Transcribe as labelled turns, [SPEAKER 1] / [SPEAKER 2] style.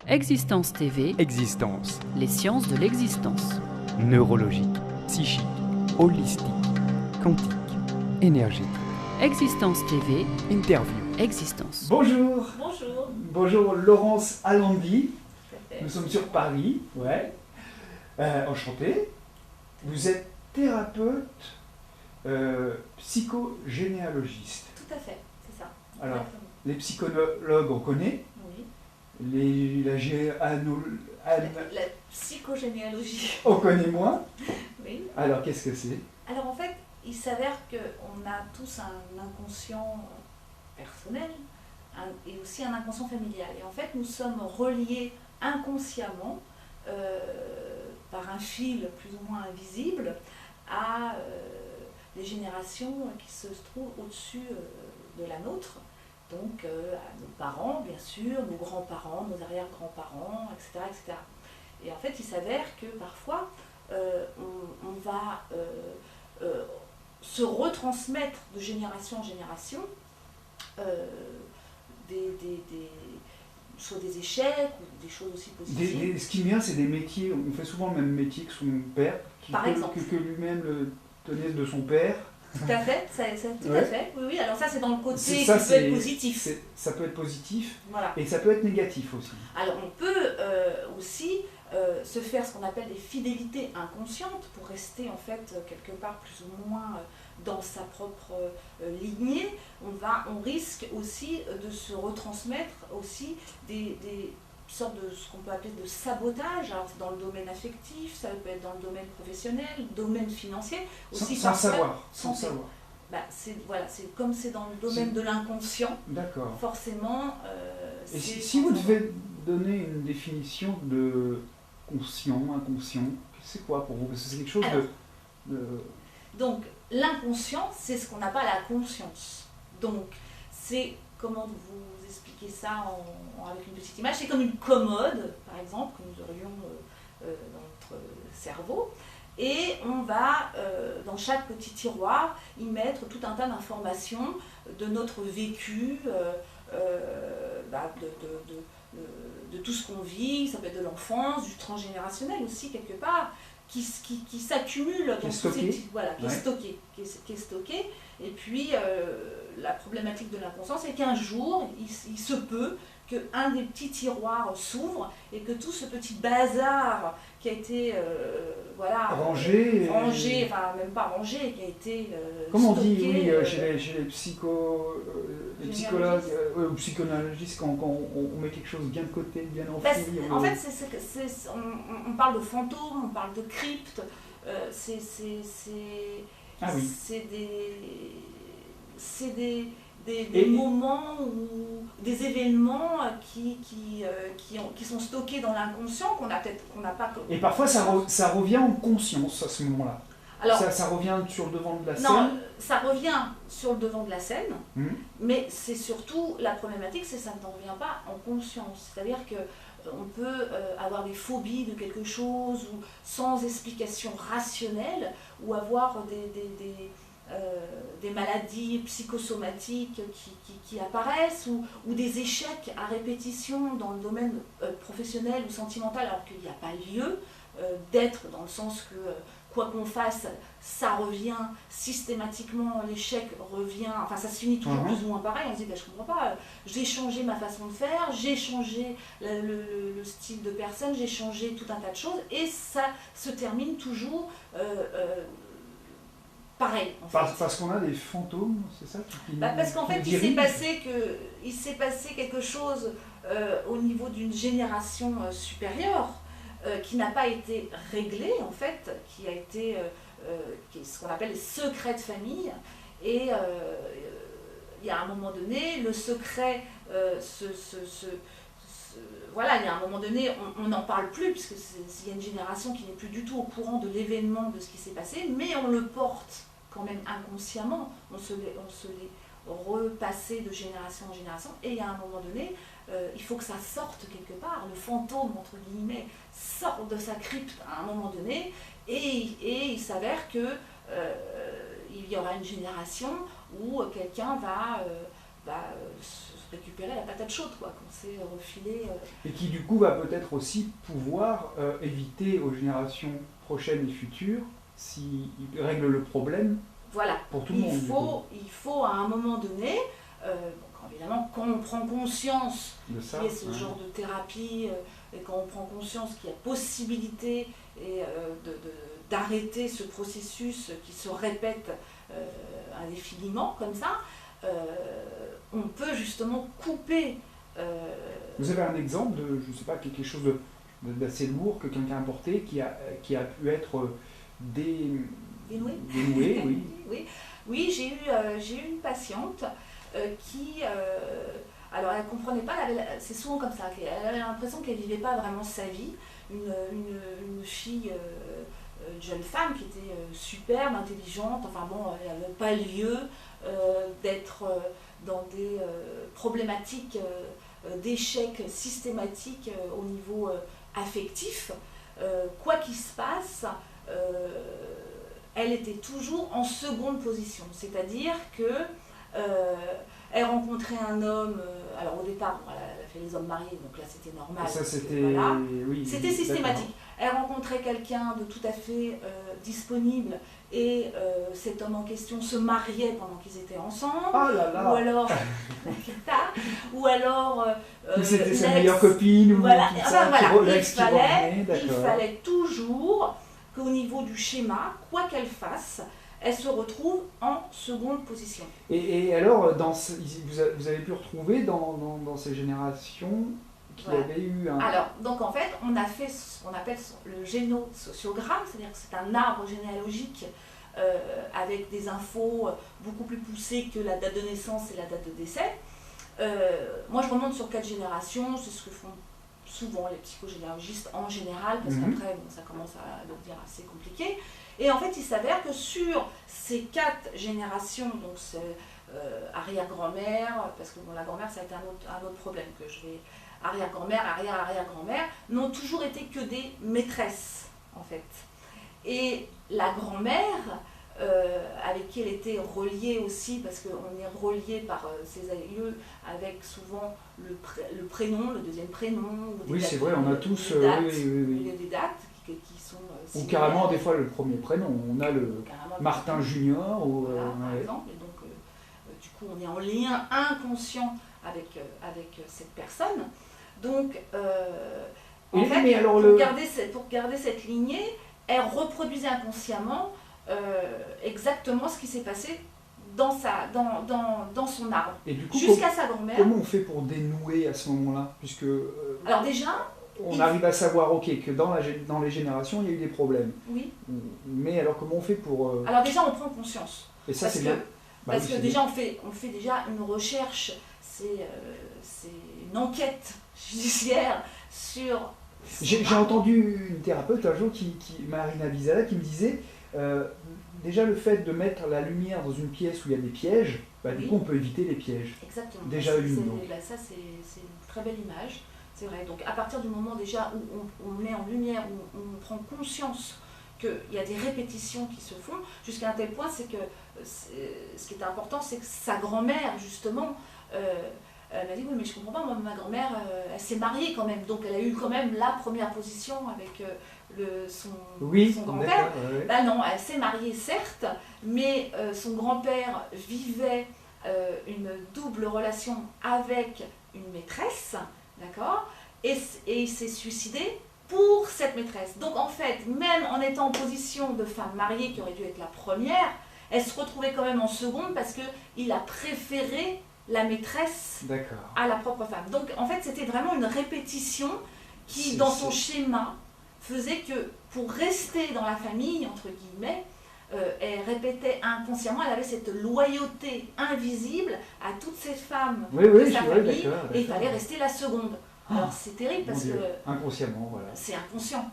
[SPEAKER 1] Existence TV,
[SPEAKER 2] Existence,
[SPEAKER 1] les sciences de l'existence.
[SPEAKER 2] neurologique, psychique, holistique, quantique, énergétique,
[SPEAKER 1] Existence TV,
[SPEAKER 2] interview.
[SPEAKER 1] Existence.
[SPEAKER 3] Bonjour,
[SPEAKER 4] Bonjour.
[SPEAKER 3] bonjour Laurence Alandi, nous sommes sur Paris, ouais. Enchanté. Vous êtes thérapeute, psychogénéalogiste.
[SPEAKER 4] Tout à fait, c'est ça.
[SPEAKER 3] Alors,
[SPEAKER 4] Exactement.
[SPEAKER 3] les psychologues on connaît,
[SPEAKER 4] Oui.
[SPEAKER 3] la
[SPEAKER 4] La psychogénéalogie.
[SPEAKER 3] on connaît moins.
[SPEAKER 4] Oui.
[SPEAKER 3] Alors qu'est-ce que c'est?
[SPEAKER 4] Alors en fait, il s'avère qu'on a tous un inconscient personnel et aussi un inconscient familial. Et en fait, nous sommes reliés inconsciemment par un fil plus ou moins invisible à des générations qui se trouvent au-dessus de la nôtre. Donc à nos parents, bien sûr, nos grands-parents, nos arrière-grands-parents, etc., etc. Et en fait, il s'avère que parfois, on va se retransmettre de génération en génération soit des échecs ou des choses aussi positives.
[SPEAKER 3] Ce qui vient, c'est des métiers, on fait souvent le même métier que son père,
[SPEAKER 4] Par exemple.
[SPEAKER 3] que lui-même le tenait de son père.
[SPEAKER 4] Tout à fait, tout à fait. Oui, oui, alors ça c'est dans le côté qui
[SPEAKER 3] Ça,
[SPEAKER 4] peut être positif.
[SPEAKER 3] Ça peut être positif
[SPEAKER 4] Voilà.
[SPEAKER 3] et ça peut être négatif aussi.
[SPEAKER 4] Alors on peut aussi se faire ce qu'on appelle des fidélités inconscientes pour rester en fait quelque part plus ou moins dans sa propre lignée. On risque aussi de se retransmettre aussi des sortes de ce qu'on peut appeler de sabotage, alors dans le domaine affectif, ça peut être dans le domaine professionnel, domaine financier, aussi
[SPEAKER 3] Sans
[SPEAKER 4] parfois
[SPEAKER 3] savoir.
[SPEAKER 4] Bah, c'est comme c'est dans le domaine de l'inconscient,
[SPEAKER 3] D'accord.
[SPEAKER 4] forcément.
[SPEAKER 3] Et si vous devez donner une définition de conscient, inconscient, c'est quoi pour vous? Parce que c'est quelque chose de...
[SPEAKER 4] Donc, l'inconscient, c'est ce qu'on appelle la conscience. Donc, c'est, comment vous expliquer ça avec une petite image, c'est comme une commode, par exemple, que nous aurions dans notre cerveau. Et on va, dans chaque petit tiroir, y mettre tout un tas d'informations de notre vécu, de tout ce qu'on vit, ça peut être de l'enfance, du transgénérationnel aussi, quelque part, qui s'accumule dans tous ces petits... Voilà, qui est stocké. Et puis, la problématique de l'inconscient, c'est qu'un jour, il se peut qu'un des petits tiroirs s'ouvre et que tout ce petit bazar qui a été rangé, enfin même pas rangé, qui a été
[SPEAKER 3] comment on
[SPEAKER 4] stocké,
[SPEAKER 3] dit, oui, chez les psychologues ou psychanalystes, quand on met quelque chose bien de côté, bien enfoui.
[SPEAKER 4] En fait, on parle de fantômes, on parle de cryptes, c'est des moments ou des événements qui sont stockés dans l'inconscient qu'on n'a pas.
[SPEAKER 3] Et parfois ça revient en conscience à ce moment-là. Alors, ça revient sur le devant de la scène.
[SPEAKER 4] Non, ça revient sur le devant de la scène, mais c'est surtout la problématique, c'est que ça ne revient pas en conscience. C'est-à-dire que on peut avoir des phobies de quelque chose ou sans explication rationnelle, ou avoir des maladies psychosomatiques qui apparaissent, ou des échecs à répétition dans le domaine professionnel ou sentimental, alors qu'il n'y a pas lieu d'être, dans le sens que quoi qu'on fasse, ça revient systématiquement, l'échec revient, enfin ça se finit toujours plus ou moins pareil, on se dit je comprends pas, j'ai changé ma façon de faire, j'ai changé le style de personne, j'ai changé tout un tas de choses, et ça se termine toujours pareil.
[SPEAKER 3] Parce qu'on a des fantômes, c'est ça
[SPEAKER 4] parce qu'en fait, il s'est passé quelque chose au niveau d'une génération supérieure qui n'a pas été réglé, en fait, qui a été ce qu'on appelle les secrets de famille. Et il y a un moment donné, le secret voilà, il y a un moment donné, on n'en parle plus, puisque il y a une génération qui n'est plus du tout au courant de l'événement, de ce qui s'est passé, mais on le porte quand même inconsciemment, on se l'est repassé de génération en génération, et il y a un moment donné, il faut que ça sorte quelque part, le fantôme, entre guillemets, sort de sa crypte à un moment donné, et il s'avère que il y aura une génération où quelqu'un va récupérer la patate chaude, quoi, qu'on s'est refilé.
[SPEAKER 3] Et qui du coup va peut-être aussi pouvoir éviter aux générations prochaines et futures, s'il règle le problème
[SPEAKER 4] Voilà.
[SPEAKER 3] pour tout le monde.
[SPEAKER 4] Il faut à un moment donné, évidemment, quand on prend conscience
[SPEAKER 3] De ça,
[SPEAKER 4] qu'il y a ce genre de thérapie, et quand on prend conscience qu'il y a possibilité d'arrêter ce processus qui se répète indéfiniment comme ça, on peut justement couper.
[SPEAKER 3] Vous avez un exemple de, je sais pas, quelque chose d'assez lourd que quelqu'un a porté qui a pu être
[SPEAKER 4] dénoué,
[SPEAKER 3] oui.
[SPEAKER 4] Oui, j'ai eu une patiente qui, alors elle ne comprenait pas, c'est souvent comme ça, elle avait l'impression qu'elle ne vivait pas vraiment sa vie, une fille, une jeune femme qui était superbe, intelligente, enfin bon, elle n'avait pas lieu d'être dans des problématiques d'échec systématique au niveau affectif. Quoi qu'il se passe, elle était toujours en seconde position, c'est-à-dire que elle rencontrait un homme, alors au départ, elle a fait les hommes mariés, donc là c'était normal.
[SPEAKER 3] Ça c'était
[SPEAKER 4] voilà.
[SPEAKER 3] Oui,
[SPEAKER 4] c'était systématique. Elle rencontrait quelqu'un de tout à fait disponible et cet homme en question se mariait pendant qu'ils étaient ensemble.
[SPEAKER 3] Oh là là.
[SPEAKER 4] Ou alors
[SPEAKER 3] c'était sa meilleure copine, ou
[SPEAKER 4] voilà.
[SPEAKER 3] tout ça,
[SPEAKER 4] Il fallait toujours qu'au niveau du schéma, quoi qu'elle fasse, elle se retrouve en seconde position.
[SPEAKER 3] Et alors, vous avez pu retrouver dans ces générations qui avaient eu un...
[SPEAKER 4] Alors, donc en fait, on a fait ce qu'on appelle le génosociogramme, c'est-à-dire que c'est un arbre généalogique avec des infos beaucoup plus poussées que la date de naissance et la date de décès. Moi, je remonte sur 4 générations, c'est ce que font souvent les psychogénéalogistes en général, parce qu'après, ça commence à devenir assez compliqué. Et en fait, il s'avère que sur ces 4 générations, donc arrière-grand-mère, parce que la grand-mère, ça a été un autre problème que je vais... Arrière-grand-mère, arrière-arrière-grand-mère, n'ont toujours été que des maîtresses, en fait. Et la grand-mère, avec qui elle était reliée aussi, parce qu'on est relié par ses aïeux, avec souvent le prénom, le deuxième prénom. Ou
[SPEAKER 3] oui, c'est vrai, on a tous
[SPEAKER 4] des dates qui sont
[SPEAKER 3] ou carrément des fois le premier prénom. On a le Martin Junior.
[SPEAKER 4] Voilà, par exemple. Et donc, du coup, on est en lien inconscient avec cette personne. Donc, en fait, pour garder cette lignée, elle reproduisait inconsciemment exactement ce qui s'est passé dans son arbre.
[SPEAKER 3] Et du coup,
[SPEAKER 4] jusqu'à sa grand-mère.
[SPEAKER 3] Comment on fait pour dénouer à ce moment-là, puisque
[SPEAKER 4] alors déjà,
[SPEAKER 3] on arrive à savoir que dans les générations, il y a eu des problèmes.
[SPEAKER 4] Oui.
[SPEAKER 3] Mais alors, comment on fait pour...
[SPEAKER 4] Alors déjà, on prend conscience.
[SPEAKER 3] Et ça, c'est bien.
[SPEAKER 4] Parce que déjà, on fait déjà une recherche, c'est une enquête judiciaire sur...
[SPEAKER 3] J'ai entendu une thérapeute un jour, Marina Bizala, qui me disait, déjà le fait de mettre la lumière dans une pièce où il y a des pièges, du coup on peut éviter les pièges.
[SPEAKER 4] Exactement.
[SPEAKER 3] Déjà une.
[SPEAKER 4] Ça c'est une très belle image, c'est vrai. Donc à partir du moment déjà où on met en lumière, où on prend conscience qu'il y a des répétitions qui se font, jusqu'à un tel point, c'est que ce qui est important, c'est que sa grand-mère, justement, elle m'a dit, oui, mais je comprends pas, moi, ma grand-mère, elle s'est mariée quand même, donc elle a eu quand même la première position avec son grand-père.
[SPEAKER 3] Ouais.
[SPEAKER 4] Ben non, elle s'est mariée, certes, mais son grand-père vivait une double relation avec une maîtresse, d'accord, et il s'est suicidé pour cette maîtresse. Donc en fait, même en étant en position de femme mariée, qui aurait dû être la première, elle se retrouvait quand même en seconde parce qu'il a préféré la maîtresse à la propre femme. Donc en fait, c'était vraiment une répétition qui, dans son schéma, faisait que pour rester dans la famille, entre guillemets, elle répétait inconsciemment, elle avait cette loyauté invisible à toutes ces femmes de sa famille, et il fallait rester la seconde. Alors c'est terrible parce que...
[SPEAKER 3] Inconsciemment, voilà.
[SPEAKER 4] C'est inconscient.